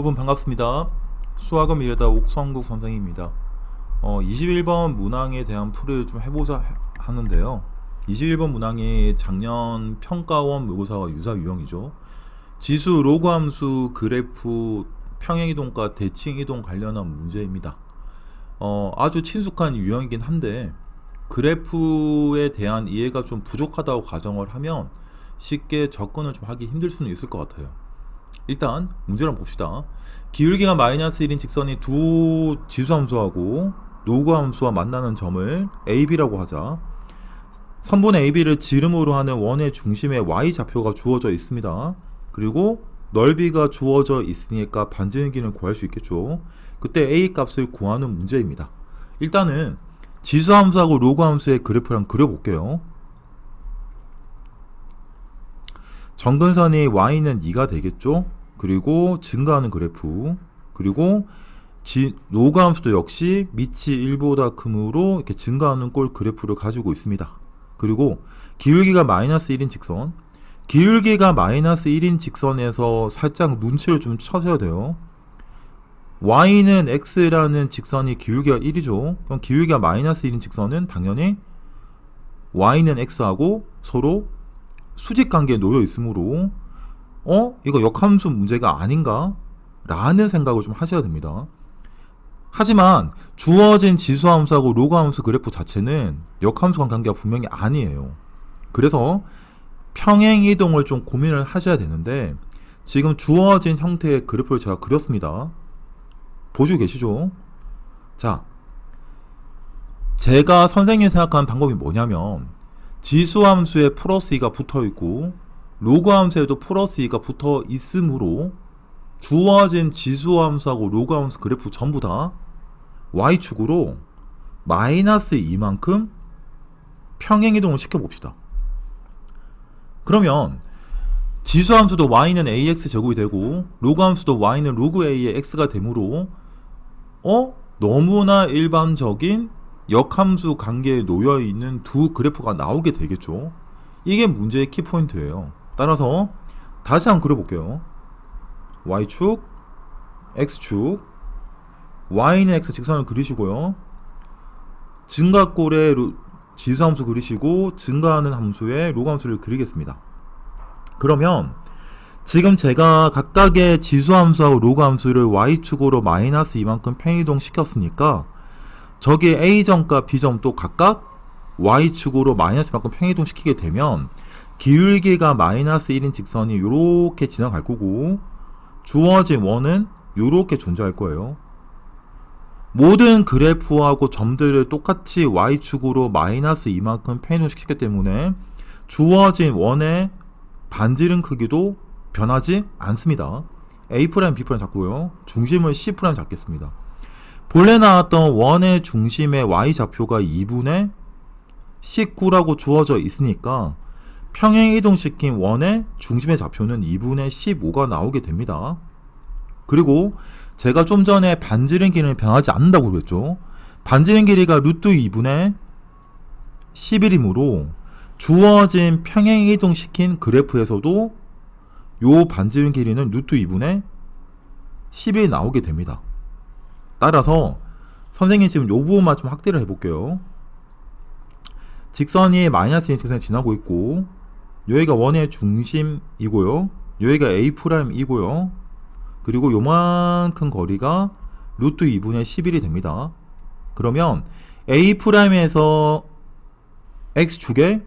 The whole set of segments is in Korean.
여러분 반갑습니다. 수학은 미래다 옥성국 선생입니다. 21번 문항에 대한 풀이를 좀 해보자 하는데요. 21번 문항이 작년 평가원 모의고사와 유사 유형이죠. 지수, 로그 함수, 그래프, 평행이동과 대칭이동 관련한 문제입니다. 아주 친숙한 유형이긴 한데 그래프에 대한 이해가 좀 부족하다고 가정을 하면 쉽게 접근을 좀 하기 힘들 수는 있을 것 같아요. 일단 문제를 한번 봅시다. 기울기가 마이너스 1인 직선이 두 지수함수하고 로그함수와 만나는 점을 AB라고 하자. 선분 AB를 지름으로 하는 원의 중심에 Y좌표가 주어져 있습니다. 그리고 넓이가 주어져 있으니까 반지름 길이를 구할 수 있겠죠. 그때 A 값을 구하는 문제입니다. 일단은 지수함수하고 로그함수의 그래프를 한번 그려볼게요. 정근선이 y는 2가 되겠죠. 그리고 증가하는 그래프, 그리고 로그 함수도 역시 밑이 1보다 크므로 이렇게 증가하는 꼴 그래프를 가지고 있습니다. 그리고 기울기가 마이너스 1인 직선, 기울기가 마이너스 1인 직선에서 살짝 눈치를 좀 쳐줘야 돼요. y는 x라는 직선이 기울기가 1이죠. 그럼 기울기가 마이너스 1인 직선은 당연히 y는 x하고 서로 수직관계에 놓여 있으므로 이거 역함수 문제가 아닌가? 라는 생각을 좀 하셔야 됩니다. 하지만 주어진 지수함수하고 로그함수 그래프 자체는 역함수간 관계가 분명히 아니에요. 그래서 평행이동을 좀 고민을 하셔야 되는데 지금 주어진 형태의 그래프를 제가 그렸습니다. 보시고 계시죠? 자, 제가 선생님이 생각하는 방법이 뭐냐면 지수함수에 플러스 2가 붙어있고 로그함수에도 플러스 2가 붙어 있으므로 주어진 지수함수하고 로그함수 그래프 전부 다 y축으로 마이너스 2만큼 평행이동을 시켜봅시다. 그러면 지수함수도 y는 ax 제곱이 되고 로그함수도 y는 로그 a의 x가 되므로 너무나 일반적인 역함수 관계에 놓여있는 두 그래프가 나오게 되겠죠. 이게 문제의 키포인트예요. 따라서 다시 한번 그려볼게요. y축, x축, y는 x 직선을 그리시고요. 증가꼴의 지수함수 그리시고 증가하는 함수의 로그함수를 그리겠습니다. 그러면 지금 제가 각각의 지수함수하고 로그함수를 y축으로 마이너스 2만큼 평행이동 시켰으니까 저기 A점과 B점도 각각 Y축으로 마이너스만큼 평행이동 시키게 되면 기울기가 마이너스 1인 직선이 요렇게 지나갈 거고 주어진 원은 요렇게 존재할 거예요. 모든 그래프하고 점들을 똑같이 Y축으로 마이너스 2만큼 평행이동 시켰기 때문에 주어진 원의 반지름 크기도 변하지 않습니다. A', B' 잡고요. 중심을 C' 잡겠습니다. 본래 나왔던 원의 중심의 y좌표가 2분의 19라고 주어져 있으니까 평행이동시킨 원의 중심의 좌표는 2분의 15가 나오게 됩니다. 그리고 제가 좀 전에 반지름 길이는 변하지 않는다고 그랬죠. 반지름 길이가 루트 2분의 11이므로 주어진 평행이동시킨 그래프에서도 요 반지름 길이는 루트 2분의 11이 나오게 됩니다. 따라서 선생님이 지금 요 부분만 좀 확대를 해볼게요. 직선이 마이너스 1 직선을 지나고 있고 여기가 원의 중심이고요. 여기가 A'이고요. 그리고 요만큼 거리가 루트 2분의 11이 됩니다. 그러면 A'에서 X축에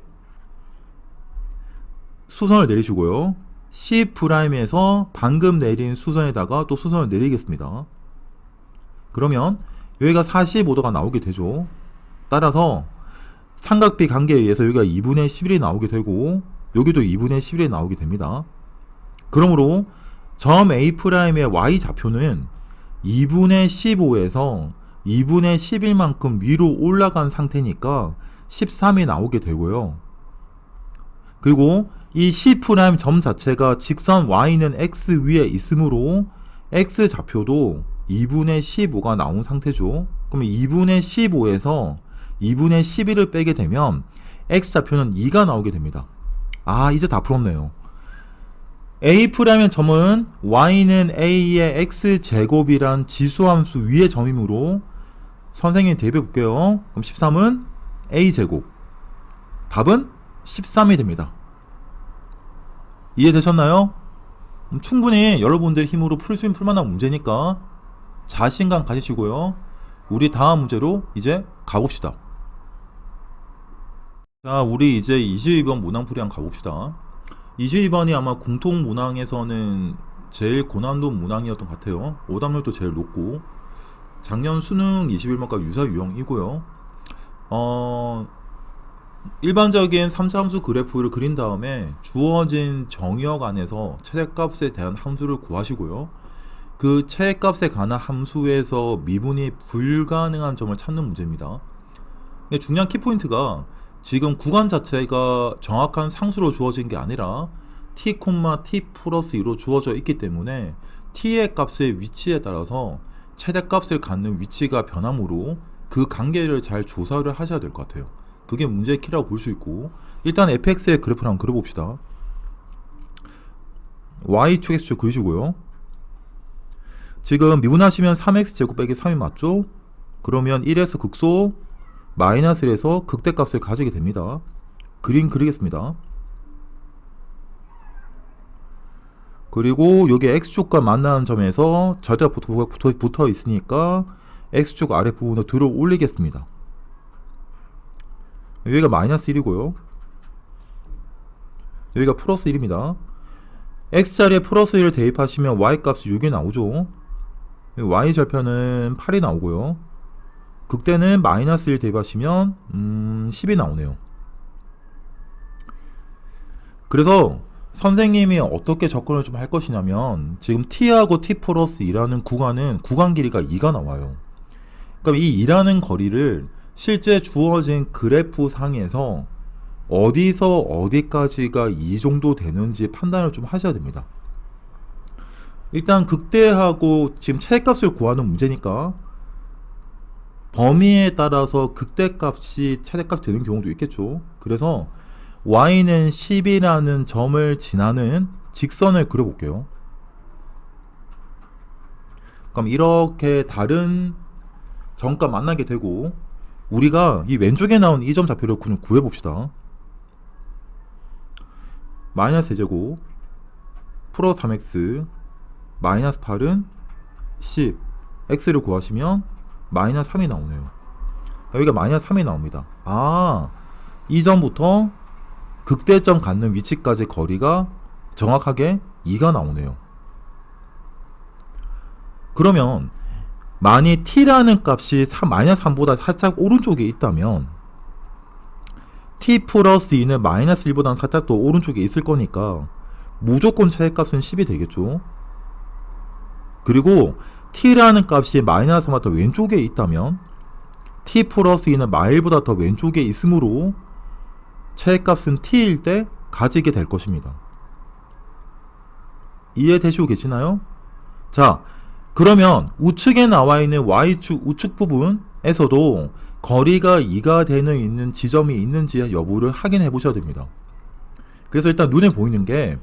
수선을 내리시고요. C'에서 방금 내린 수선에다가 또 수선을 내리겠습니다. 그러면 여기가 45도가 나오게 되죠. 따라서 삼각비 관계에 의해서 여기가 2분의 11이 나오게 되고 여기도 2분의 11이 나오게 됩니다. 그러므로 점 A'의 Y좌표는 2분의 15에서 2분의 11만큼 위로 올라간 상태니까 13이 나오게 되고요. 그리고 이 C'점 자체가 직선 Y는 X 위에 있으므로 X좌표도 2분의 15가 나온 상태죠. 그러면 2분의 15에서 2분의 11을 빼게 되면 X좌표는 2가 나오게 됩니다. 이제 다 풀었네요. A'의 점은 y는 a의 x제곱이란 지수함수 위의 점이므로 선생님이 대입해 볼게요. 그럼 13은 a제곱. 답은 13이 됩니다. 이해되셨나요? 충분히 여러분들 힘으로 풀 수 있는 풀만한 문제니까 자신감 가지시고요. 우리 다음 문제로 이제 가봅시다. 자, 우리 이제 22번 문항풀이 한번 가봅시다. 22번이 아마 공통 문항에서는 제일 고난도 문항이었던 것 같아요. 오답률도 제일 높고 작년 수능 21번과 유사 유형이고요. 일반적인 3차함수 그래프를 그린 다음에 주어진 정의역 안에서 최대값에 대한 함수를 구하시고요. 그 최대값에 관한 함수에서 미분이 불가능한 점을 찾는 문제입니다. 중요한 키포인트가 지금 구간 자체가 정확한 상수로 주어진 게 아니라 t, t 플러스 2로 주어져 있기 때문에 t의 값의 위치에 따라서 최대값을 갖는 위치가 변함으로 그 관계를 잘 조사를 하셔야 될 것 같아요. 그게 문제의 키라고 볼 수 있고, 일단 fx의 그래프를 한번 그려봅시다. y축 x축 그리시고요. 지금 미분하시면 3x제곱 빼기 3이 맞죠? 그러면 1에서 극소 마이너스 1에서 극대값을 가지게 됩니다. 그림 그리겠습니다. 그리고 여기 x축과 만나는 점에서 절대가 붙어 있으니까 x축 아랫부분으로 들어 올리겠습니다. 여기가 마이너스 1이고요. 여기가 플러스 1입니다. x자리에 플러스 1을 대입하시면 y값이 6이 나오죠. y절편은 8이 나오고요. 극대는 마이너스 1 대입하시면 10이 나오네요. 그래서 선생님이 어떻게 접근을 좀 할 것이냐면, 지금 t하고 t 플러스 2라는 구간은 구간 길이가 2가 나와요. 그럼 이 2라는 거리를 실제 주어진 그래프 상에서 어디서 어디까지가 2 정도 되는지 판단을 좀 하셔야 됩니다. 일단 극대하고 지금 최대값을 구하는 문제니까 범위에 따라서 극대값이 최대값 되는 경우도 있겠죠. 그래서 y는 10이라는 점을 지나는 직선을 그려볼게요. 그럼 이렇게 다른 점과 만나게 되고, 우리가 이 왼쪽에 나온 이 점 좌표를 구해봅시다. 마이너스 세제곱 플러스 3x 마이너스 8은 10 x를 구하시면 마이너스 3이 나오네요. 여기가 마이너스 3이 나옵니다. 이 점부터 극대점 갖는 위치까지 거리가 정확하게 2가 나오네요. 그러면 만약 t라는 값이 마이너스 3보다 살짝 오른쪽에 있다면 t 플러스 2는 마이너스 1보다는 살짝 더 오른쪽에 있을 거니까 무조건 최대값은 10이 되겠죠. 그리고 t라는 값이 마이너스 3보다 더 왼쪽에 있다면 t 플러스 2는 마일보다 더 왼쪽에 있으므로 최대값은 t일 때 가지게 될 것입니다. 이해되시고 계시나요? 자, 그러면 우측에 나와 있는 y축 우측 부분에서도 거리가 2가 되는 있는 지점이 있는지 여부를 확인해 보셔야 됩니다. 그래서 일단 눈에 보이는 게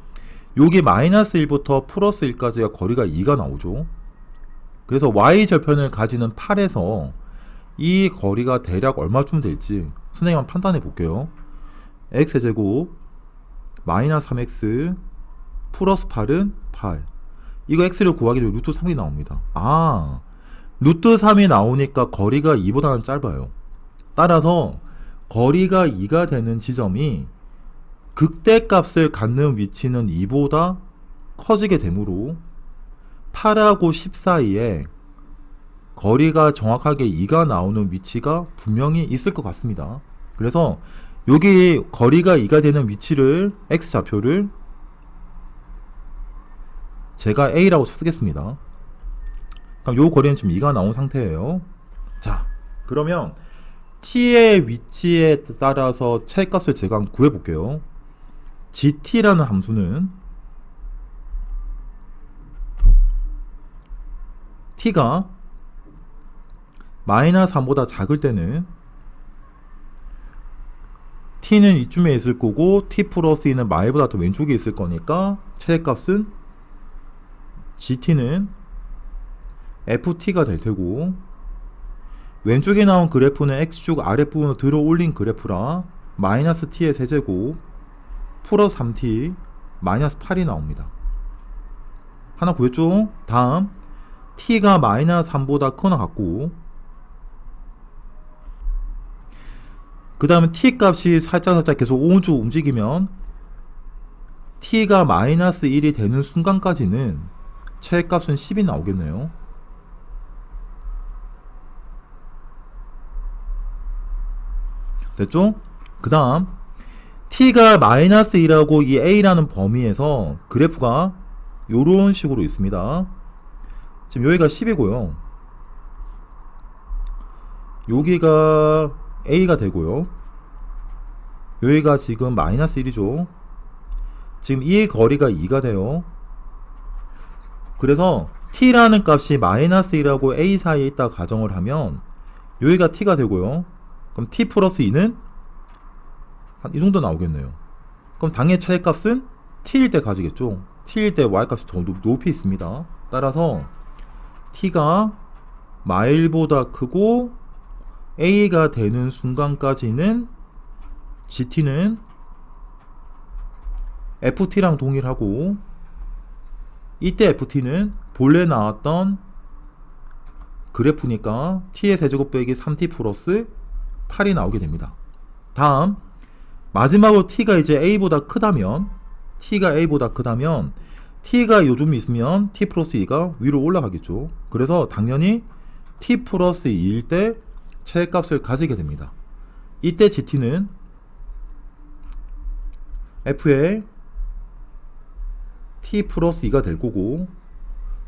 여기 마이너스 1부터 플러스 1까지가 거리가 2가 나오죠. 그래서 y절편을 가지는 8에서 이 거리가 대략 얼마쯤 될지 선생님 한번 판단해 볼게요. x제곱 마이너스 3x 플러스 8은 8. 이거 x를 구하기 위해 루트 3이 나옵니다. 루트 3이 나오니까 거리가 2보다는 짧아요. 따라서 거리가 2가 되는 지점이 극대값을 갖는 위치는 2보다 커지게 되므로 8하고 10 사이에 거리가 정확하게 2가 나오는 위치가 분명히 있을 것 같습니다. 그래서 여기 거리가 2가 되는 위치를 x좌표를 제가 a라고 쓰겠습니다. 그럼 요 거리는 지금 2가 나온 상태예요. 자, 그러면 t의 위치에 따라서 최대값을 제가 한번 구해볼게요. gt라는 함수는 t가 마이너스 3보다 작을 때는 t는 이쯤에 있을 거고 t 플러스 2는 마일보다 더 왼쪽에 있을 거니까 최대값은 gt는 ft가 될 테고, 왼쪽에 나온 그래프는 x축 아랫부분으로 들어 올린 그래프라 마이너스 t의 세제곱 플러스 3t 마이너스 8이 나옵니다. 하나 구했죠? 다음 t가 마이너스 3보다 크거나 같고, 그 다음에 t 값이 살짝 계속 오른쪽 움직이면 t가 마이너스 1이 되는 순간까지는 최대값은 10이 나오겠네요. 됐죠? 그 다음 t가 마이너스 2라고 이 a라는 범위에서 그래프가 요런 식으로 있습니다. 지금 여기가 10이고요 여기가 a가 되고요, 여기가 지금 마이너스 1이죠. 지금 이 거리가 2가 돼요. 그래서 t라는 값이 마이너스 2라고 a 사이에 있다 가정을 하면 여기가 t가 되고요, 그럼 t 플러스 2는 한 이 정도 나오겠네요. 그럼 당의 최대값은 t일 때 가지겠죠. t일 때 y값이 더 높이 있습니다. 따라서 t가 마일보다 크고 a가 되는 순간까지는 gt는 ft랑 동일하고, 이때 ft는 본래 나왔던 그래프니까 t의 세제곱 빼기 3t 플러스 8이 나오게 됩니다. 다음 마지막으로 t가 이제 a보다 크다면, t가 요즘 있으면 t 플러스 2가 위로 올라가겠죠. 그래서 당연히 t 플러스 2일 때 최대값을 가지게 됩니다. 이때 gt는 f의 t 플러스 2가 될 거고,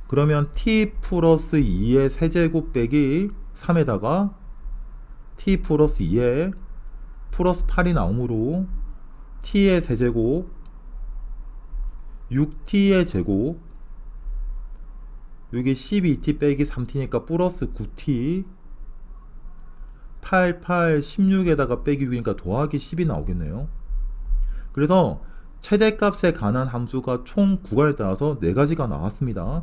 그러면 t 플러스 2의 세제곱 빼기 3에다가 t 플러스 2의 플러스 8이 나오므로 t의 세제곱 6t의 제곱, 여기 12t 빼기 3t니까 플러스 9t 8, 16에다가 빼기 6이니까 더하기 10이 나오겠네요. 그래서 최대값에 관한 함수가 총 구간에 따라서 4가지가 나왔습니다.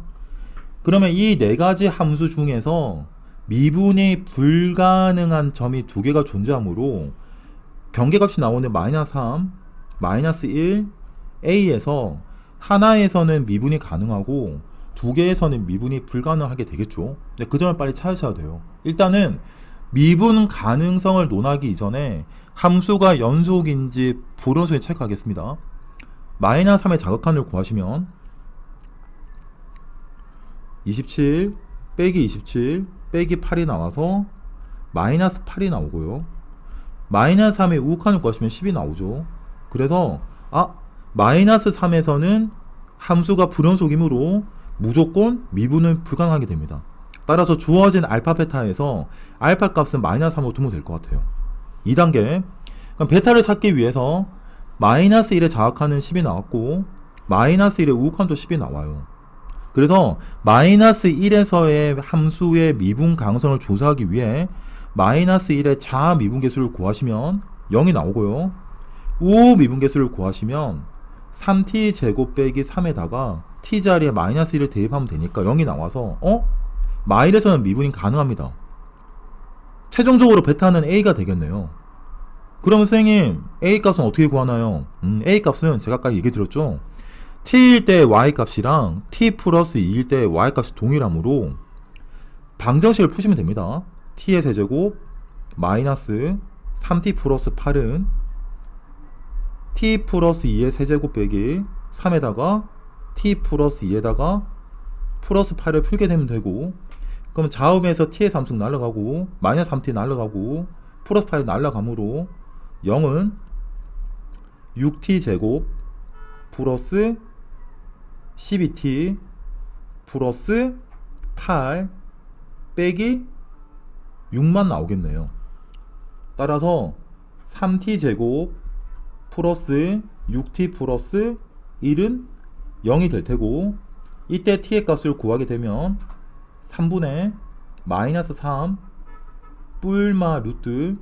그러면 이 4가지 함수 중에서 미분이 불가능한 점이 2개가 존재하므로 경계값이 나오는 마이너스 3, 마이너스 1, a에서 하나에서는 미분이 가능하고 2개에서는 미분이 불가능하게 되겠죠. 그 점을 빨리 찾으셔야 돼요. 일단은 미분 가능성을 논하기 이전에 함수가 연속인지 불연속인지 체크하겠습니다. 마이너스 3의 자극한을 구하시면 27 빼기 27 빼기 8이 나와서 마이너스 8이 나오고요, 마이너스 3의 우극한을 구하시면 10이 나오죠. 그래서 마이너스 3에서는 함수가 불연속이므로 무조건 미분은 불가능하게 됩니다. 따라서 주어진 알파 베타에서 알파 값은 마이너스 3으로 두면 될 것 같아요. 2단계, 그럼 베타를 찾기 위해서 마이너스 1의 자극한은 10이 나왔고 마이너스 1의 우극한도 10이 나와요. 그래서 마이너스 1에서의 함수의 미분 가능성을 조사하기 위해 마이너스 1의 자아 미분계수를 구하시면 0이 나오고요, 우 미분계수를 구하시면 3t 제곱 빼기 3에다가 t 자리에 마이너스 1을 대입하면 되니까 0이 나와서 마일에서는 미분이 가능합니다. 최종적으로 베타는 a가 되겠네요. 그러면 선생님 a 값은 어떻게 구하나요? a 값은 제가 아까 얘기 드렸죠. t일 때 y 값이랑 t 플러스 2일 때 y 값이 동일하므로 방정식을 푸시면 됩니다. t의 세제곱 마이너스 3t 플러스 8은 t 플러스 2의 세제곱 빼기 3에다가 t 플러스 2에다가 플러스 8을 풀게 되면 되고, 그럼 자음에서 t의 3승 날라가고 마이너스 3t 날라가고 플러스 8이 날라가므로 0은 6t 제곱 플러스 12t 플러스 8 빼기 6만 나오겠네요. 따라서 3t 제곱 플러스 6t 플러스 1은 0이 될 테고, 이때 t의 값을 구하게 되면 3분의 마이너스 3 뿔마 루트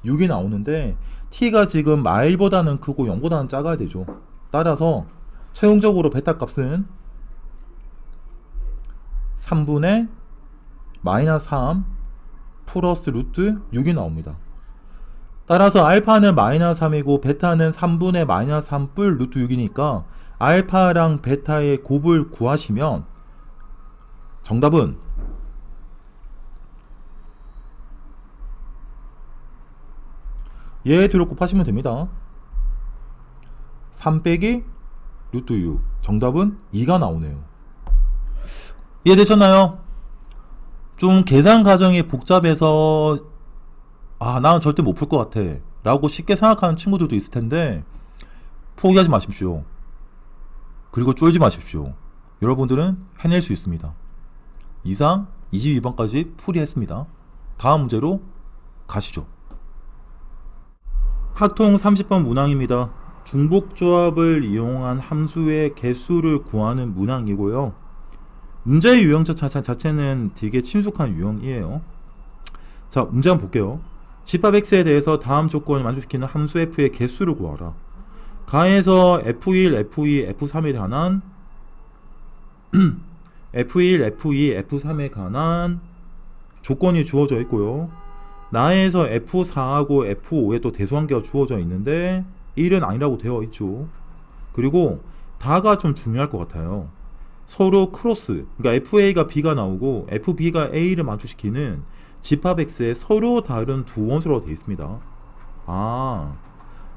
6이 나오는데 t가 지금 마일보다는 크고 0보다는 작아야 되죠. 따라서 최종적으로 베타 값은 3분의 마이너스 3 플러스 루트 6이 나옵니다. 따라서 알파는 마이너스 3이고 베타는 3분의 마이너스 3 뿔 루트 6이니까 알파랑 베타의 곱을 구하시면 정답은 얘 둘을 곱하시면 됩니다. 3 빼기 루트 6 정답은 2가 나오네요. 이해되셨나요? 좀 계산 과정이 복잡해서 나는 절대 못 풀 것 같아 라고 쉽게 생각하는 친구들도 있을 텐데 포기하지 마십시오. 그리고 쫄지 마십시오. 여러분들은 해낼 수 있습니다. 이상 22번까지 풀이했습니다. 다음 문제로 가시죠. 학통 30번 문항입니다. 중복조합을 이용한 함수의 개수를 구하는 문항이고요. 문제의 유형 자체는 되게 친숙한 유형이에요. 자, 문제 한번 볼게요. 집합 x에 대해서 다음 조건을 만족시키는 함수 f의 개수를 구하라. 가에서 f1, f2, f3에 관한 f1, f2, f3에 관한 조건이 주어져 있고요. 나에서 f4하고 f5에 또 대소관계가 주어져 있는데 1은 아니라고 되어 있죠. 그리고 다가 좀 중요할 것 같아요. 서로 크로스, 그러니까 FA가 B가 나오고 FB가 A를 만족시키는 집합 X에 서로 다른 두 원소로 되어 있습니다.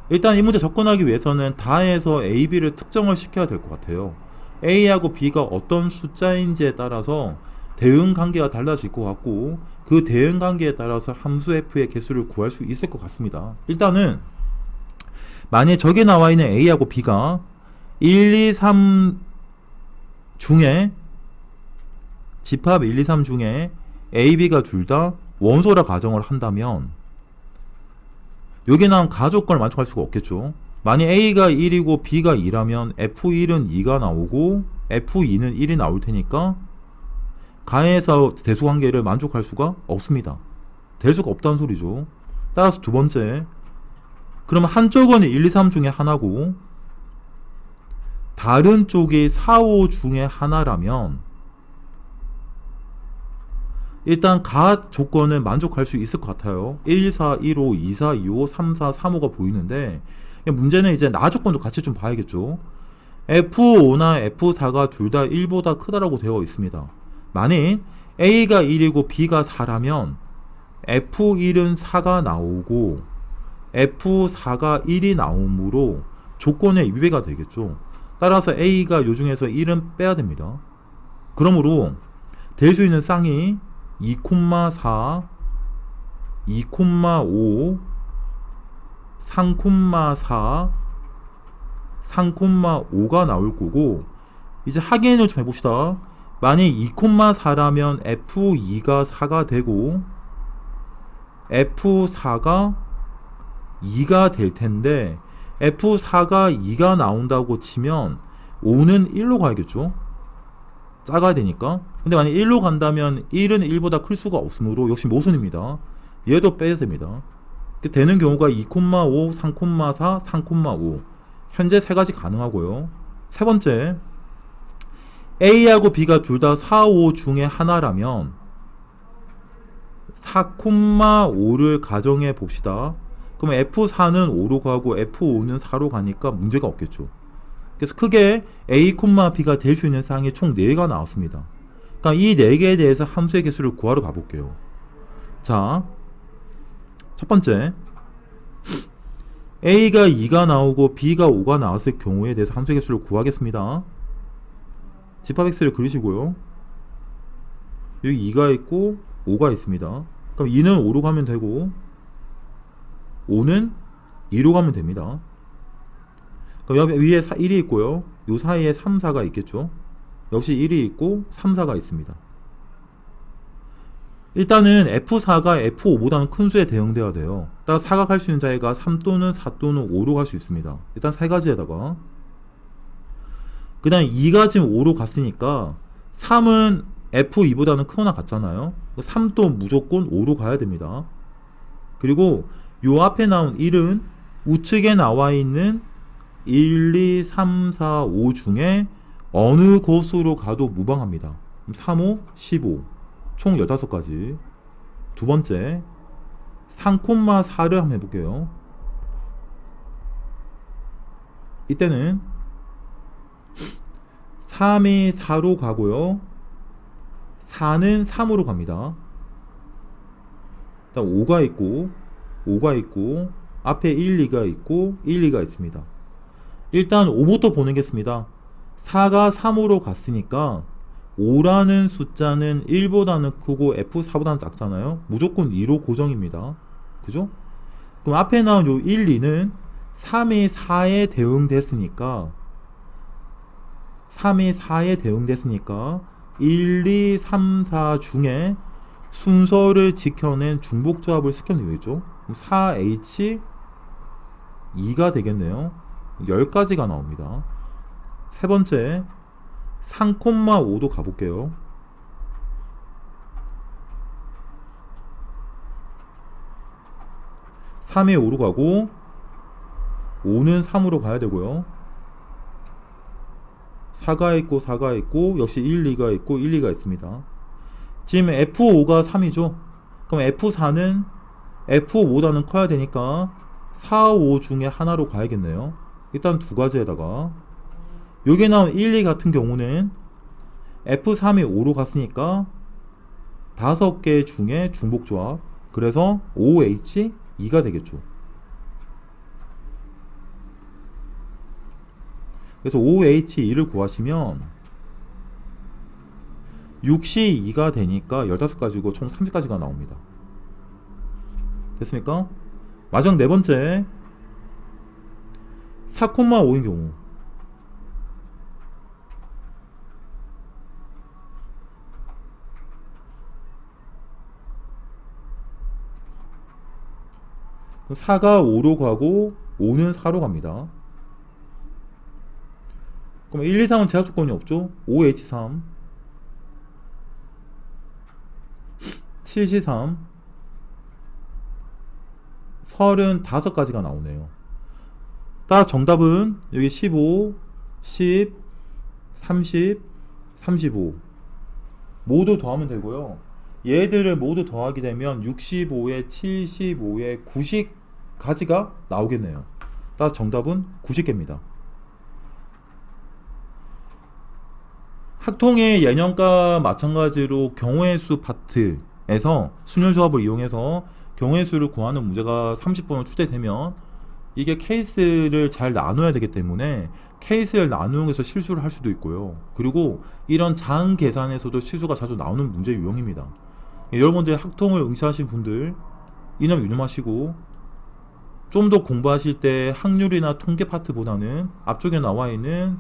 일단 이 문제 접근하기 위해서는 다에서 A, B를 특정을 시켜야 될 것 같아요. A하고 B가 어떤 숫자인지에 따라서 대응 관계가 달라질 것 같고 그 대응 관계에 따라서 함수 F의 개수를 구할 수 있을 것 같습니다. 일단은 만약에 저기 나와 있는 A하고 B가 1, 2, 3 중에 집합 1, 2, 3 중에 A, B가 둘 다 원소라 가정을 한다면 여기 나온 가조건을 만족할 수가 없겠죠. 만약 A가 1이고 B가 2라면 F1은 2가 나오고 F2는 1이 나올 테니까 가에서 대소관계를 만족할 수가 없습니다. 될 수가 없다는 소리죠. 따라서 두 번째, 그러면 한쪽은 1, 2, 3 중에 하나고 다른 쪽이 4, 5 중에 하나라면 일단 가 조건을 만족할 수 있을 것 같아요. 1, 4, 1, 5, 2, 4, 2, 5, 3, 4, 3, 5가 보이는데 문제는 이제 나 조건도 같이 좀 봐야겠죠. F5나 F4가 둘 다 1보다 크다라고 되어 있습니다. 만일 A가 1이고 B가 4라면 F1은 4가 나오고 F4가 1이 나오므로 조건의 위배가 되겠죠. 따라서 A가 요 중에서 1은 빼야 됩니다. 그러므로 될 수 있는 쌍이 2,4, 2,5, 3,4, 3,5가 나올 거고 이제 확인을 좀 해봅시다. 만약 2,4라면 F2가 4가 되고 F4가 2가 될 텐데 F4가 2가 나온다고 치면 5는 1로 가야겠죠. 작아야 되니까. 근데 만약 1로 간다면 1은 1보다 클 수가 없으므로 역시 모순입니다. 얘도 빼야 됩니다. 되는 경우가 2,5, 3,4, 3,5 현재 세 가지 가능하고요. 세 번째, A하고 B가 둘 다 4, 5 중에 하나라면 4,5를 가정해 봅시다. 그럼 F4는 5로 가고 F5는 4로 가니까 문제가 없겠죠. 그래서 크게 A, B가 될 수 있는 사항이 총 4개가 나왔습니다. 그러니까 이 4개에 대해서 함수의 개수를 구하러 가볼게요. 자, 첫 번째, A가 2가 나오고 B가 5가 나왔을 경우에 대해서 함수의 개수를 구하겠습니다. 집합 X를 그리시고요. 여기 2가 있고 5가 있습니다. 그럼 2는 5로 가면 되고 5는 2로 가면 됩니다. 그럼 여기 위에 1이 있고요. 요 사이에 3, 4가 있겠죠. 역시 1이 있고 3, 4가 있습니다. 일단은 F4가 F5보다는 큰 수에 대응되어야 돼요. 따라 4가 갈 수 있는 자리가 3 또는 4 또는 5로 갈 수 있습니다. 일단 세 가지에다가 그 다음에 2가 지금 5로 갔으니까 3은 F2보다는 크거나 같잖아요. 3도 무조건 5로 가야 됩니다. 그리고 요 앞에 나온 1은 우측에 나와 있는 1, 2, 3, 4, 5 중에 어느 곳으로 가도 무방합니다. 3, 5, 15 총 15가지. 두 번째 3,4를 한번 해볼게요. 이때는 3이 4로 가고요. 4는 3으로 갑니다. 일단 5가 있고 5가 있고 앞에 1, 2가 있고 1, 2가 있습니다. 일단 5부터 보내겠습니다. 4가 3으로 갔으니까 5라는 숫자는 1보다는 크고 F4보다는 작잖아요. 무조건 2로 고정입니다. 그죠? 그럼 앞에 나온 요 1, 2는 3이 4에 대응됐으니까 3이 4에 대응됐으니까 1, 2, 3, 4 중에 순서를 지켜낸 중복조합을 시켜내면 되겠죠. 4H 2가 되겠네요. 10가지가 나옵니다. 세 번째 3,5도 가볼게요. (3에 5로 가고 5는 3으로 가야 되고요. 4가 있고 4가 있고 역시 1, 2가 있고 1, 2가 있습니다. 지금 F5가 3이죠. 그럼 F4는 F5보다는 커야 되니까 4, 5 중에 하나로 가야겠네요. 일단 두 가지에다가 여기에 나온 1, 2 같은 경우는 F3이 5로 갔으니까 5개 중에 중복조합. 그래서 5H2가 되겠죠. 그래서 5H2를 구하시면 6시 2가 되니까 15가지고 총 30가지가 나옵니다. 됐습니까? 마지막 네 번째 4,5인 경우 4가 5로 가고 5는 4로 갑니다. 그럼 1, 2, 3은 제한 조건이 없죠? 5H3 7C3 35가지가 나오네요. 따라 정답은 여기 15, 10, 30, 35 모두 더하면 되고요. 얘들을 모두 더하게 되면 65에 75에 90가지가 나오겠네요. 따라서 정답은 90개입니다. 학통의 예년과 마찬가지로 경우의 수 파트에서 순열조합을 이용해서 경우의 수를 구하는 문제가 30번을 출제되면 이게 케이스를 잘 나눠야 되기 때문에 케이스를 나누면서 실수를 할 수도 있고요. 그리고 이런 장 계산에서도 실수가 자주 나오는 문제 유형입니다. 여러분들 학통을 응시하신 분들 이념 유념하시고 좀 더 공부하실 때 확률이나 통계 파트보다는 앞쪽에 나와 있는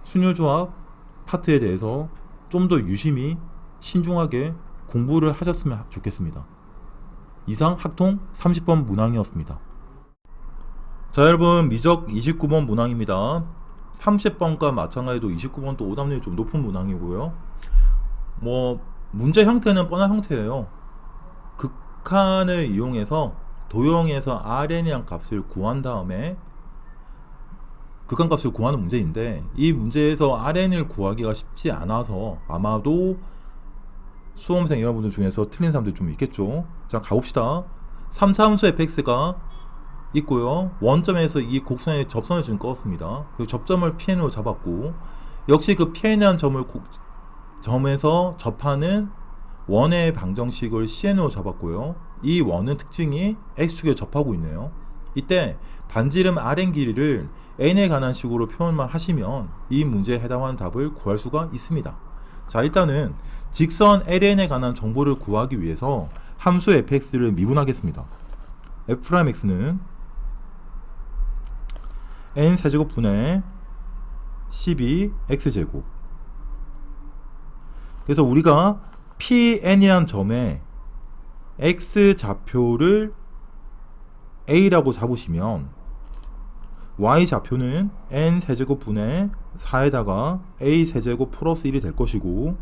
순열조합 파트에 대해서 좀 더 유심히 신중하게 공부를 하셨으면 좋겠습니다. 이상 학통 30번 문항이었습니다. 자, 여러분, 미적 29번 문항입니다. 30번과 마찬가지로 29번도 오답률이 좀 높은 문항이고요. 문제 형태는 뻔한 형태예요. 극한을 이용해서 도형에서 RN이란 값을 구한 다음에 극한값을 구하는 문제인데, 이 문제에서 RN을 구하기가 쉽지 않아서 아마도 수험생 여러분들 중에서 틀린 사람들 좀 있겠죠. 자, 가봅시다. 3차 함수 fx가 있고요. 원점에서 이 곡선의 접선을 지금 그었습니다. 그 접점을 Pn으로 잡았고, 역시 그 Pn이라는 점에서 접하는 원의 방정식을 CN으로 잡았고요. 이 원은 특징이 X축에 접하고 있네요. 이때 반지름 Rn 길이를 N에 관한 식으로 표현만 하시면 이 문제에 해당하는 답을 구할 수가 있습니다. 자, 일단은 직선 LN에 관한 정보를 구하기 위해서 함수 fx를 미분하겠습니다. f'x는 n 세제곱 분의 12x제곱. 그래서 우리가 Pn이란 점에 x 좌표를 a라고 잡으시면 y 좌표는 n 세제곱 분의 4에다가 a 세제곱 플러스 1이 될 것이고,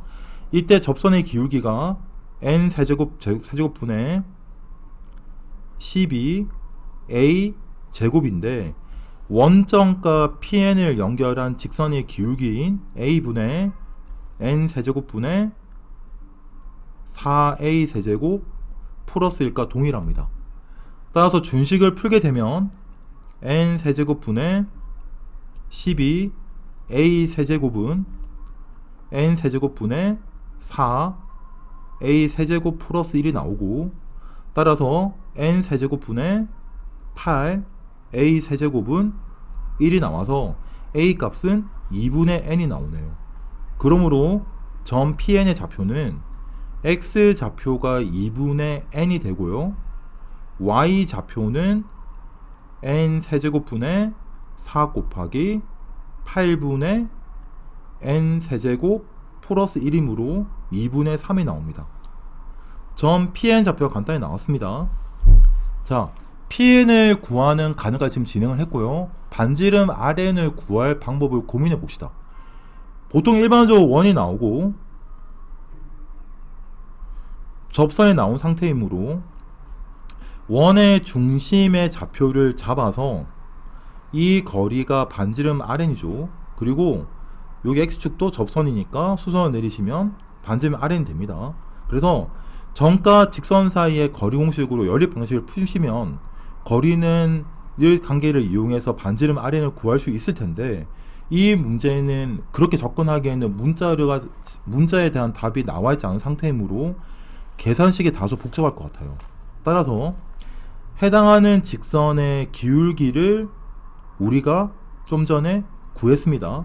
이때 접선의 기울기가 n 세제곱 분의 12 a 제곱인데 원점과 pn을 연결한 직선의 기울기인 a분의 n 세제곱분의 4a 세제곱 플러스 1과 동일합니다. 따라서 준식을 풀게 되면 n 세제곱분의 12 a 세제곱은 n 세제곱분의 4 a 세제곱 플러스 1이 나오고, 따라서 n 세제곱분의 8 a 세제곱은 1이 나와서 a 값은 2분의 n이 나오네요. 그러므로 점 Pn의 좌표는 x 좌표가 2분의 n이 되고요, y 좌표는 n 세제곱분의 4 곱하기 8분의 n 세제곱 플러스 1이므로 2분의 3이 나옵니다. 점 Pn 좌표가 간단히 나왔습니다. 자, Pn을 구하는 가능까지 지금 진행을 했고요. 반지름 Rn을 구할 방법을 고민해 봅시다. 보통 일반적으로 원이 나오고 접선이 나온 상태이므로 원의 중심의 좌표를 잡아서 이 거리가 반지름 Rn이죠. 그리고 여기 X축도 접선이니까 수선을 내리시면 반지름 Rn이 됩니다. 그래서 점과 직선 사이의 거리 공식으로 연립 방식을 푸시면 거리는 일 관계를 이용해서 반지름 Rn을 구할 수 있을 텐데, 이 문제는 그렇게 접근하기에는 문자에 대한 답이 나와 있지 않은 상태이므로 계산식이 다소 복잡할 것 같아요. 따라서 해당하는 직선의 기울기를 우리가 좀 전에 구했습니다.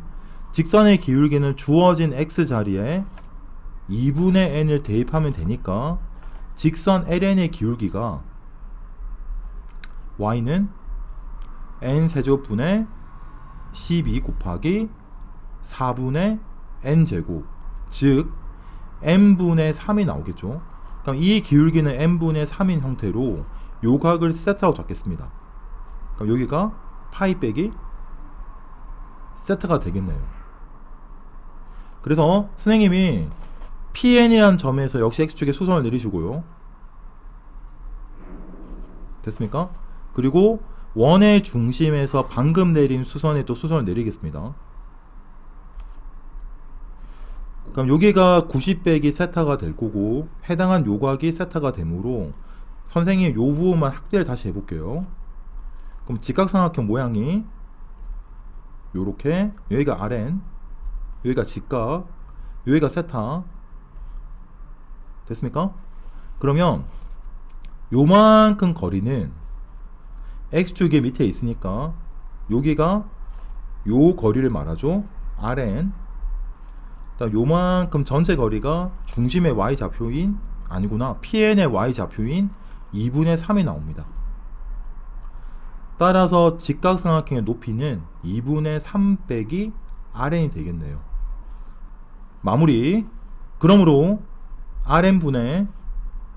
직선의 기울기는 주어진 x 자리에 2분의 n을 대입하면 되니까 직선 ln의 기울기가 y는 n 세제곱분의 12 곱하기 4분의 n 제곱, 즉 n분의 3이 나오겠죠. 그럼 이 기울기는 n분의 3인 형태로 요각을 세트라고 잡겠습니다. 그럼 여기가 파이 빼기 세트가 되겠네요. 그래서 선생님이 PN이라는 점에서 역시 X축에 수선을 내리시고요. 됐습니까? 그리고 원의 중심에서 방금 내린 수선에 또 수선을 내리겠습니다. 그럼 여기가 90 빼기 세타가 될 거고 해당한 요각이 세타가 되므로 선생님 요 부분만 학대를 다시 해볼게요. 그럼 직각삼각형 모양이 요렇게, 여기가 Rn, 여기가 직각, 여기가 세타. 됐습니까? 그러면 요만큼 거리는 X축의 밑에 있으니까 여기가 요 거리를 말하죠. Rn. 요만큼 전체 거리가 중심의 Y좌표인, 아니구나, PN의 Y좌표인 2분의 3이 나옵니다. 따라서 직각삼각형의 높이는 2분의 3 빼기 Rn이 되겠네요. 마무리. 그러므로 Rn분의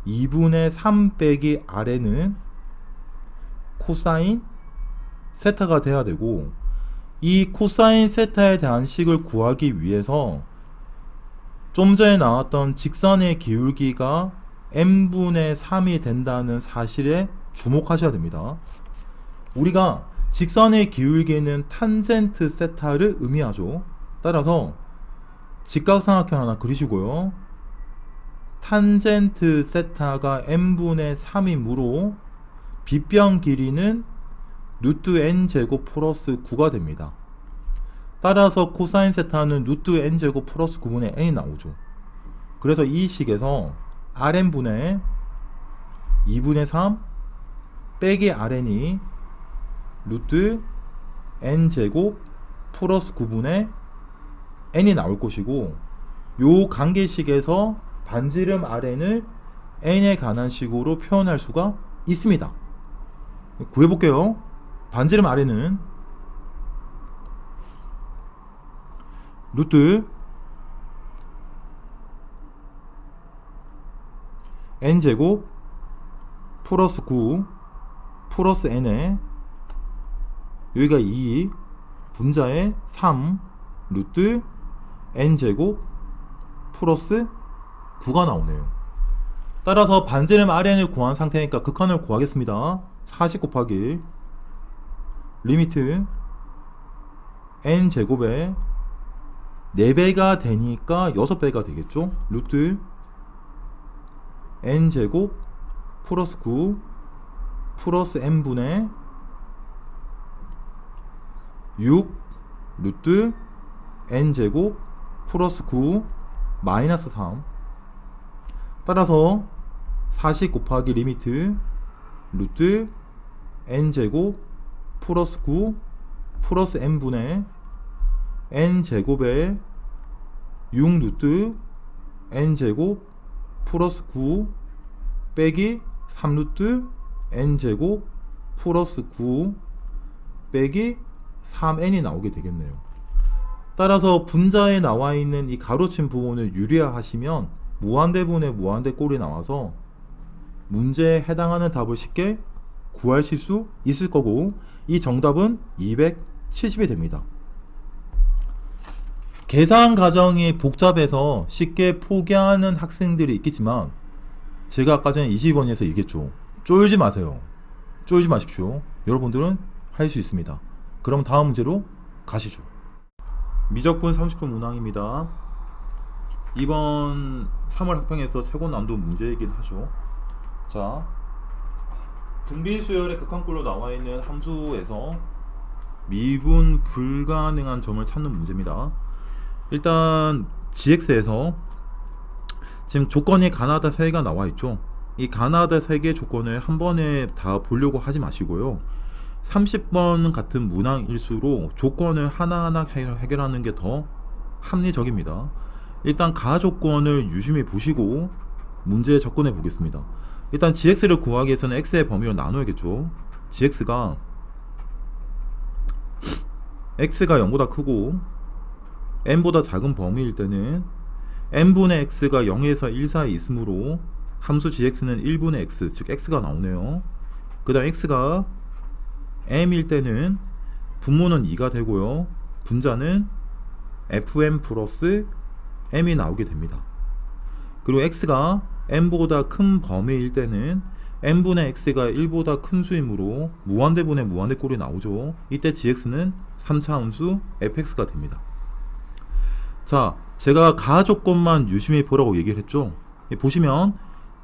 2분의 3 빼기 Rn은 코사인 세타가 돼야 되고, 이 코사인 세타에 대한 식을 구하기 위해서 좀 전에 나왔던 직선의 기울기가 n분의 3이 된다는 사실에 주목하셔야 됩니다. 우리가 직선의 기울기는 탄젠트 세타를 의미하죠. 따라서 직각삼각형 하나 그리시고요. 탄젠트 세타가 n분의 3이므로 빗변 길이는 루트 n제곱 플러스 9가 됩니다. 따라서 코사인 세타는 루트 n제곱 플러스 9분의 n이 나오죠. 그래서 이 식에서 Rn분의 2분의 3 빼기 Rn이 루트 n제곱 플러스 9분의 n이 나올 것이고, 요 관계식에서 반지름 Rn을 n에 관한 식으로 표현할 수가 있습니다. 구해볼게요. 반지름 Rn은 루트 n제곱 플러스 9 플러스 n에 여기가 2 분자에 3 루트 n제곱 플러스 9가 나오네요. 따라서 반지름 Rn을 구한 상태니까 극한을 구하겠습니다. 40 곱하기 리미트 n제곱에 4배가 되니까 6배가 되겠죠. 루트 n제곱 플러스 9 플러스 n분의 6 루트 n제곱 플러스 9 마이너스 3. 따라서 40 곱하기 리미트 루트 n제곱 플러스 9 플러스 n분의 n제곱에 6 루트 n제곱 플러스 9 빼기 3 루트 n제곱 플러스 9 빼기 3n이 나오게 되겠네요. 따라서 분자에 나와 있는 이 가로친 부분을 유리화하시면 무한대분의 무한대꼴이 나와서 문제에 해당하는 답을 쉽게 구하실 수 있을 거고, 이 정답은 270이 됩니다. 계산 과정이 복잡해서 쉽게 포기하는 학생들이 있겠지만, 제가 아까 전에 22번에서 얘기했죠. 쫄지 마세요. 쫄지 마십시오. 여러분들은 할 수 있습니다. 그럼 다음 문제로 가시죠. 미적분 30분 문항입니다. 이번 3월 학평에서 최고 난도 문제이긴 하죠. 자, 등비수열의 극한꼴로 나와 있는 함수에서 미분 불가능한 점을 찾는 문제입니다. 일단 GX에서 지금 조건이 가나다 3개가 나와 있죠. 이 가나다 3개의 조건을 한 번에 다 보려고 하지 마시고요. 30번 같은 문항일수록 조건을 하나하나 해결하는 게 더 합리적입니다. 일단 가조건을 유심히 보시고 문제에 접근해 보겠습니다. 일단 gx를 구하기 위해서는 x의 범위로 나눠야겠죠. gx가 x가 0보다 크고 n보다 작은 범위일 때는 n분의 x가 0에서 1 사이 있으므로 함수 gx는 1분의 x, 즉 x가 나오네요. 그 다음 x가 m일 때는 분모는 2가 되고요. 분자는 fm 플러스 m이 나오게 됩니다. 그리고 x가 n보다 큰 범위일 때는 n분의 x가 1보다 큰 수이므로 무한대분의 무한대꼴이 나오죠. 이때 gx는 3차 함수 fx가 됩니다. 자, 제가 가조건만 유심히 보라고 얘기를 했죠. 보시면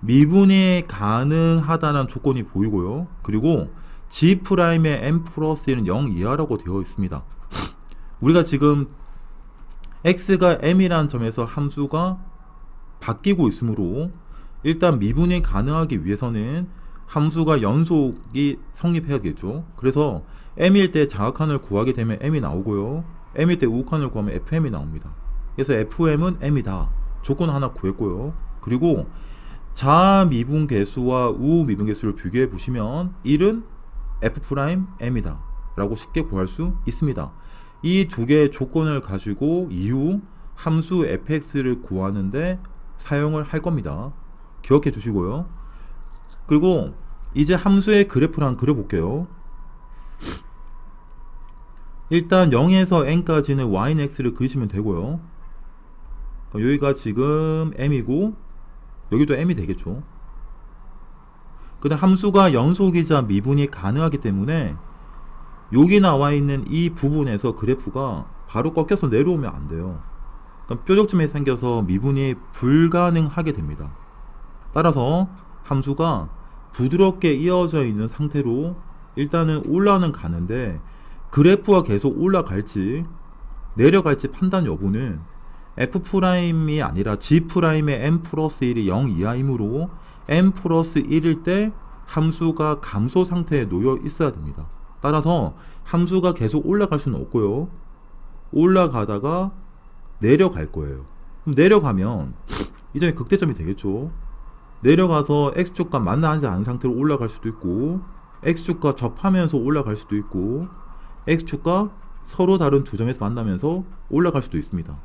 미분이 가능하다는 조건이 보이고요. 그리고 G'의 n 플러스 1은 0 이하라고 되어 있습니다. 우리가 지금 x가 m이라는 점에서 함수가 바뀌고 있으므로 일단 미분이 가능하기 위해서는 함수가 연속이 성립해야겠죠. 그래서 m일 때 자악한을 구하게 되면 m이 나오고요. m일 때 우극한을 구하면 fm이 나옵니다. 그래서 fm은 m이다. 조건 하나 구했고요. 그리고 자미분계수와 우미분계수를 비교해 보시면 1은 f'm이다 라고 쉽게 구할 수 있습니다. 이 두 개의 조건을 가지고 이후 함수 fx를 구하는데 사용을 할 겁니다. 기억해 주시고요. 그리고 이제 함수의 그래프를 한번 그려볼게요. 일단 0에서 n까지는 y는 x를 그리시면 되고요. 여기가 지금 m이고 여기도 m이 되겠죠. 그 다음 함수가 연속이자 미분이 가능하기 때문에 여기 나와 있는 이 부분에서 그래프가 바로 꺾여서 내려오면 안 돼요. 그럼 뾰족점이 생겨서 미분이 불가능하게 됩니다. 따라서 함수가 부드럽게 이어져 있는 상태로 일단은 올라는 가는데 그래프가 계속 올라갈지 내려갈지 판단 여부는 f'이 아니라 g'의 n 플러스 1이 0 이하이므로 n 플러스 1일 때 함수가 감소 상태에 놓여 있어야 됩니다. 따라서 함수가 계속 올라갈 수는 없고요. 올라가다가 내려갈 거예요. 그럼 내려가면 이 점이 극대점이 되겠죠. 내려가서 x축과 만나지 않은 상태로 올라갈 수도 있고 x축과 접하면서 올라갈 수도 있고 x축과 서로 다른 두 점에서 만나면서 올라갈 수도 있습니다.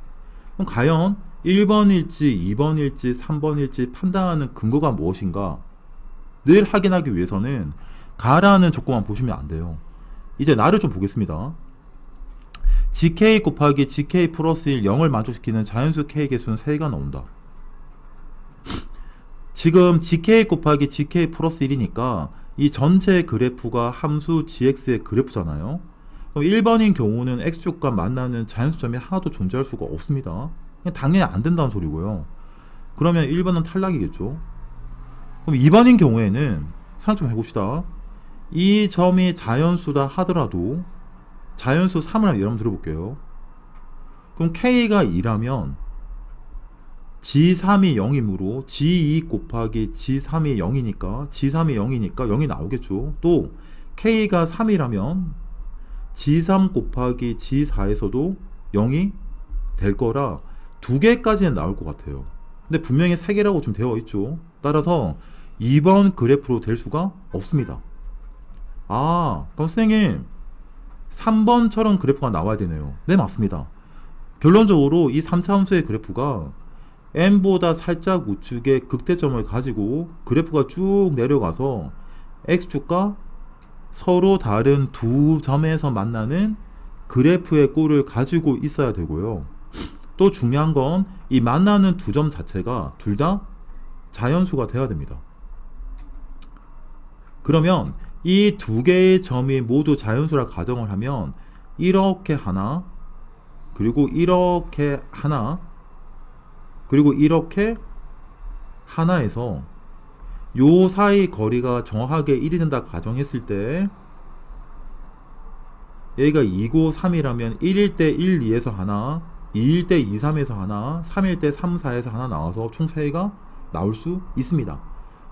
그럼 과연 1번일지 2번일지 3번일지 판단하는 근거가 무엇인가 늘 확인하기 위해서는 가라는 조건만 보시면 안 돼요. 이제 나를 좀 보겠습니다. gk 곱하기 gk 플러스 1 0을 만족시키는 자연수 k 개수는 3개가 나온다. 지금 gk 곱하기 gk 플러스 1이니까 이 전체 그래프가 함수 gx의 그래프잖아요. 그럼 1번인 경우는 x축과 만나는 자연수점이 하나도 존재할 수가 없습니다. 그냥 당연히 안 된다는 소리고요. 그러면 1번은 탈락이겠죠. 그럼 2번인 경우에는 생각 좀 해봅시다. 이 점이 자연수다 하더라도 자연수 3을 여러분 들어볼게요. 그럼 k가 2라면 g3이 0이므로 g2 곱하기 g3이 0이니까 g3이 0이니까 0이 나오겠죠. 또 k가 3이라면 g3 곱하기 g4에서도 0이 될 거라 2개까지는 나올 것 같아요. 근데 분명히 3개라고 좀 되어 있죠. 따라서 2번 그래프로 될 수가 없습니다. 아, 그럼 선생님 3번처럼 그래프가 나와야 되네요. 네, 맞습니다. 결론적으로 이 3차 함수의 그래프가 n보다 살짝 우측의 극대점을 가지고 그래프가 쭉 내려가서 x축과 서로 다른 두 점에서 만나는 그래프의 꼴을 가지고 있어야 되고요. 또 중요한 건 이 만나는 두 점 자체가 둘 다 자연수가 되어야 됩니다. 그러면 이 두 개의 점이 모두 자연수라 가정을 하면 이렇게 하나, 그리고 이렇게 하나, 그리고 이렇게 하나에서 요 사이 거리가 정확하게 1이 된다 가정했을 때 얘가 2고 3이라면 1일 때 1, 2에서 하나, 2일 때 2, 3에서 하나, 3일 때 3, 4에서 하나 나와서 총 3개가 나올 수 있습니다.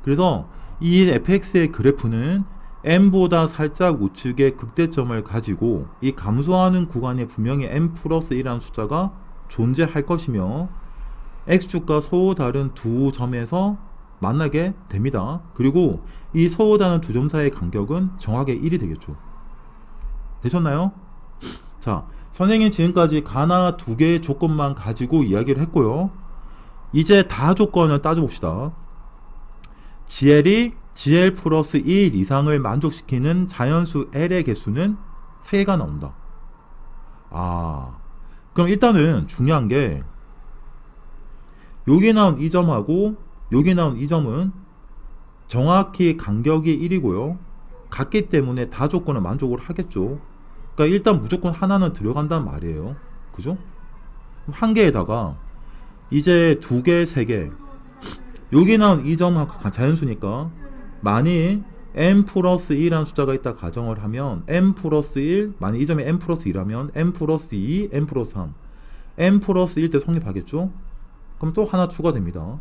그래서 이 fx의 그래프는 n보다 살짝 우측의 극대점을 가지고 이 감소하는 구간에 분명히 n 플러스 1이라는 숫자가 존재할 것이며 x축과 서로 다른 두 점에서 만나게 됩니다. 그리고 이 서로 다른 두 점 사이의 간격은 정확하게 1이 되겠죠. 되셨나요? 자, 선생님 지금까지 가나 두 개의 조건만 가지고 이야기를 했고요. 이제 다 조건을 따져봅시다. GL이 GL 플러스 1 이상을 만족시키는 자연수 L의 개수는 3개가 나온다. 아, 그럼 일단은 중요한 게 여기 나온 이 점하고 여기 나온 이 점은 정확히 간격이 1이고요. 같기 때문에 다 조건을 만족을 하겠죠. 그러니까 일단 무조건 하나는 들어간단 말이에요. 그죠? 한 개에다가 이제 두 개, 세 개. 여기 나온 이 점은 자연수니까 만일 n 플러스 1이라는 숫자가 있다 가정을 하면 n 플러스 1, 만일 이 점이 n 플러스 2라면 n 플러스 2, n 플러스 3, n 플러스 1 때 성립하겠죠? 그럼 또 하나 추가됩니다.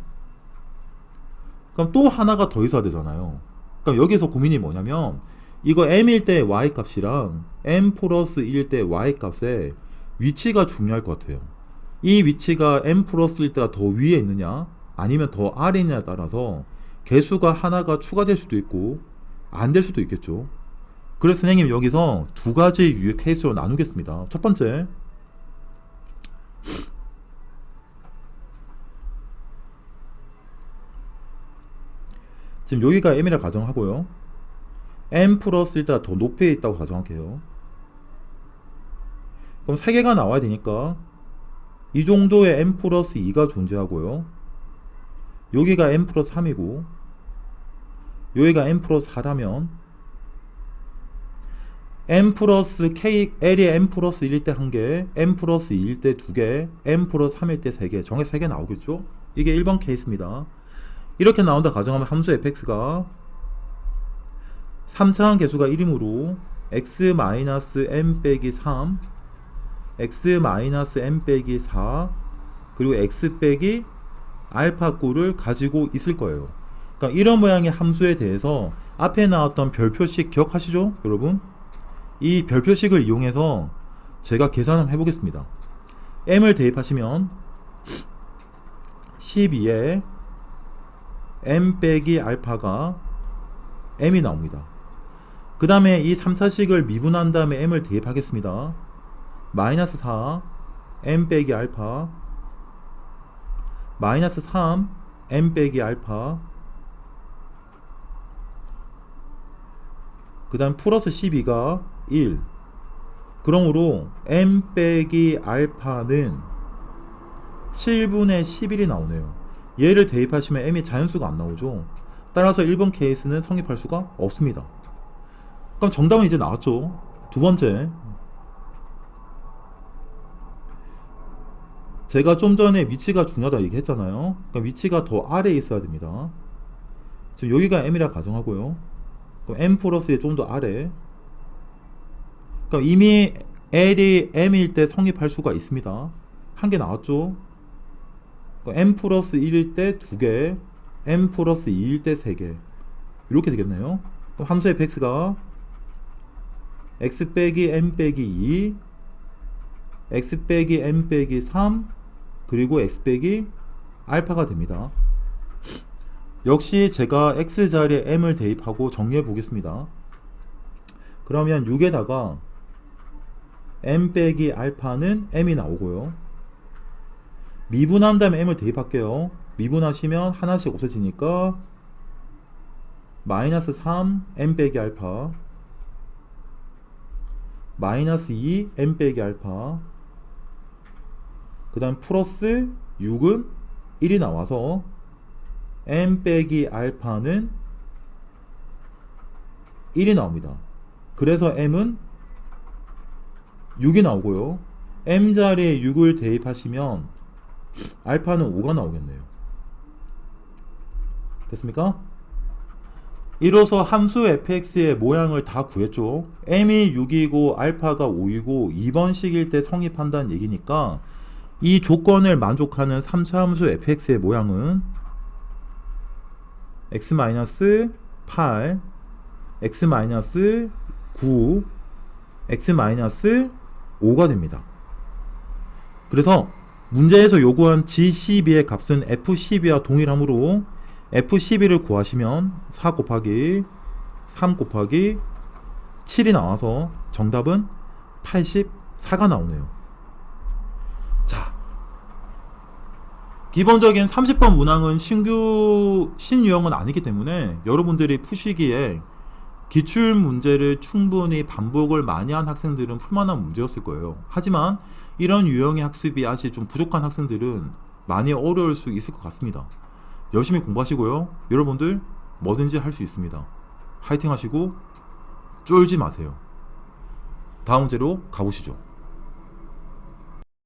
그럼 또 하나가 더 있어야 되잖아요. 그럼 여기서 고민이 뭐냐면 이거 m일 때 y 값이랑 n 플러스 1일 때 y 값의 위치가 중요할 것 같아요. 이 위치가 n 플러스 1 때가 더 위에 있느냐 아니면 더 아래에 있느냐에 따라서 개수가 하나가 추가될 수도 있고 안 될 수도 있겠죠. 그래서 선생님 여기서 두 가지 유의 케이스로 나누겠습니다. 첫 번째, 지금 여기가 m이라 가정하고요. n 플러스 1보다 더 높이 있다고 가정할게요. 그럼 3개가 나와야 되니까 이 정도의 n 플러스 2가 존재하고요. 여기가 n 플러스 3이고 여기가 n 플러스 4라면 n 플러스 k, l이 n 플러스 1일 때 1개, n 플러스 2일 때 2개, n 플러스 3일 때 3개, 정해 3개 나오겠죠? 이게 1번 케이스입니다. 이렇게 나온다 가정하면 함수 fx가 3차원 개수가 1이므로 x-n 빼기 3, x-n 빼기 4, 그리고 x 빼기 알파 꼴을 가지고 있을 거예요. 그러니까 이런 모양의 함수에 대해서 앞에 나왔던 별표식 기억하시죠? 여러분? 이 별표식을 이용해서 제가 계산 한번 해보겠습니다. m을 대입하시면 12에 m 빼기 알파가 m이 나옵니다. 그 다음에 이 3차식을 미분한 다음에 m을 대입하겠습니다. 마이너스 4 m 빼기 알파 마이너스 3 m 빼기 알파 그 다음 플러스 12가 1. 그러므로 m 빼기 알파는 7분의 11이 나오네요. 얘를 대입하시면 m이 자연수가 안 나오죠. 따라서 1번 케이스는 성립할 수가 없습니다. 그럼 정답은 이제 나왔죠. 두 번째, 제가 좀 전에 위치가 중요하다 얘기했잖아요. 그럼 위치가 더 아래에 있어야 됩니다. 지금 여기가 m이라 가정하고요. 그럼 m 플러스의 좀 더 아래. 그럼 이미 l이 m일 때 성립할 수가 있습니다. 한 개 나왔죠. m 플러스 1일 때 2개, m 플러스 2일 때 3개. 이렇게 되겠네요. 그럼 함수 fx가 x 빼기 m 빼기 2, x 빼기 m 빼기 3, 그리고 x 빼기 알파가 됩니다. 역시 제가 x 자리에 m을 대입하고 정리해 보겠습니다. 그러면 6에다가 m 빼기 알파는 m이 나오고요. 미분한 다음에 m을 대입할게요. 미분하시면 하나씩 없어지니까 마이너스 3 m 빼기 알파, 마이너스 2 m 빼기 알파, 그 다음 플러스 6은 1이 나와서 m 빼기 알파는 1이 나옵니다. 그래서 m은 6이 나오고요. m 자리에 6을 대입하시면 알파는 5가 나오겠네요. 됐습니까? 이로써 함수 fx의 모양을 다 구했죠. m이 6이고 알파가 5이고 2번 식일 때 성립한다는 얘기니까 이 조건을 만족하는 3차 함수 fx의 모양은 x-8, x-9, x-5가 됩니다. 그래서 문제에서 요구한 g12의 값은 f12와 동일하므로 f12를 구하시면 4 곱하기 3 곱하기 7이 나와서 정답은 84가 나오네요. 자, 기본적인 30번 문항은 신유형은 아니기 때문에 여러분들이 푸시기에 기출 문제를 충분히 반복을 많이 한 학생들은 풀만한 문제였을 거예요. 하지만 이런 유형의 학습이 아직 좀 부족한 학생들은 많이 어려울 수 있을 것 같습니다. 열심히 공부하시고요. 여러분들 뭐든지 할 수 있습니다. 화이팅 하시고 쫄지 마세요. 다음 문제로 가보시죠.